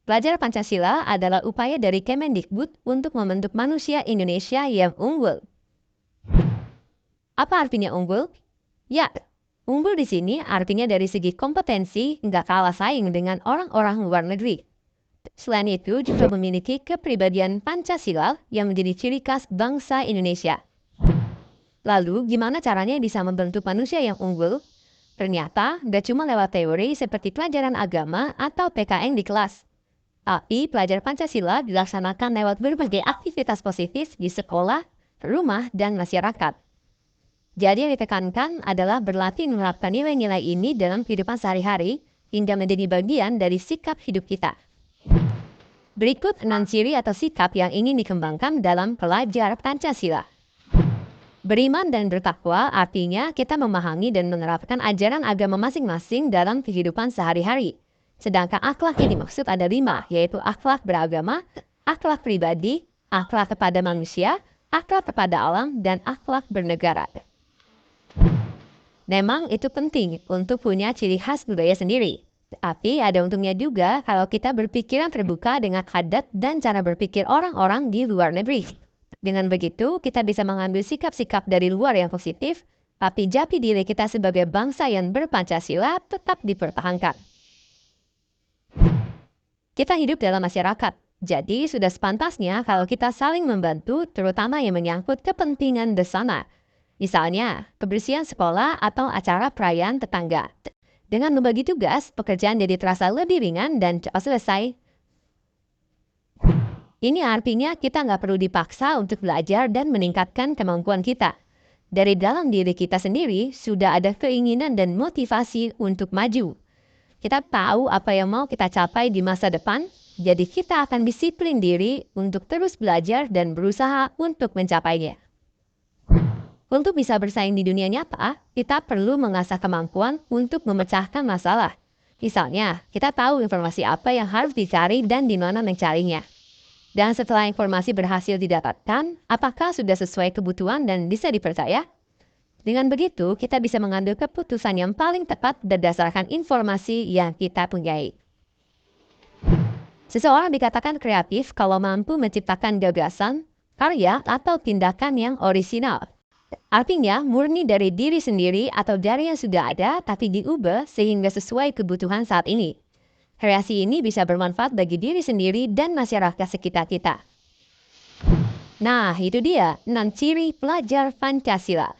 Belajar Pancasila adalah upaya dari Kemendikbud untuk membentuk manusia Indonesia yang unggul. Apa artinya unggul? Ya, unggul di sini artinya dari segi kompetensi nggak kalah saing dengan orang-orang luar negeri. Selain itu juga memiliki kepribadian Pancasila yang menjadi ciri khas bangsa Indonesia. Lalu, gimana caranya bisa membentuk manusia yang unggul? Ternyata, nggak cuma lewat teori seperti pelajaran agama atau PKN di kelas. Tapi pelajar Pancasila dilaksanakan lewat berbagai aktivitas positif di sekolah, rumah, dan masyarakat. Jadi yang ditekankan adalah berlatih menerapkan nilai-nilai ini dalam kehidupan sehari-hari hingga menjadi bagian dari sikap hidup kita. Berikut 6 ciri atau sikap yang ingin dikembangkan dalam pelajar Pancasila. Beriman dan bertakwa artinya kita memahami dan menerapkan ajaran agama masing-masing dalam kehidupan sehari-hari. Sedangkan akhlak yang dimaksud ada 5, yaitu akhlak beragama, akhlak pribadi, akhlak kepada manusia, akhlak kepada alam, dan akhlak bernegara. Memang itu penting untuk punya ciri khas budaya sendiri. Tapi ada untungnya juga kalau kita berpikiran terbuka dengan adat dan cara berpikir orang-orang di luar negeri. Dengan begitu, kita bisa mengambil sikap-sikap dari luar yang positif, tapi jati diri kita sebagai bangsa yang berpancasila tetap dipertahankan. Kita hidup dalam masyarakat, jadi sudah sepantasnya kalau kita saling membantu, terutama yang menyangkut kepentingan bersama. Misalnya, kebersihan sekolah atau acara perayaan tetangga. Dengan membagi tugas, pekerjaan jadi terasa lebih ringan dan cepat selesai. Ini artinya kita nggak perlu dipaksa untuk belajar dan meningkatkan kemampuan kita. Dari dalam diri kita sendiri, sudah ada keinginan dan motivasi untuk maju. Kita tahu apa yang mau kita capai di masa depan, jadi kita akan disiplin diri untuk terus belajar dan berusaha untuk mencapainya. Untuk bisa bersaing di dunia nyata, kita perlu mengasah kemampuan untuk memecahkan masalah. Misalnya, kita tahu informasi apa yang harus dicari dan di mana mencarinya. Dan setelah informasi berhasil didapatkan, apakah sudah sesuai kebutuhan dan bisa dipercaya? Dengan begitu, kita bisa mengambil keputusan yang paling tepat berdasarkan informasi yang kita punyai. Seseorang dikatakan kreatif kalau mampu menciptakan gagasan, karya, atau tindakan yang orisinal. Artinya, murni dari diri sendiri atau dari yang sudah ada tapi diubah sehingga sesuai kebutuhan saat ini. Kreasi ini bisa bermanfaat bagi diri sendiri dan masyarakat sekitar kita. Nah, itu dia 6 ciri pelajar Pancasila.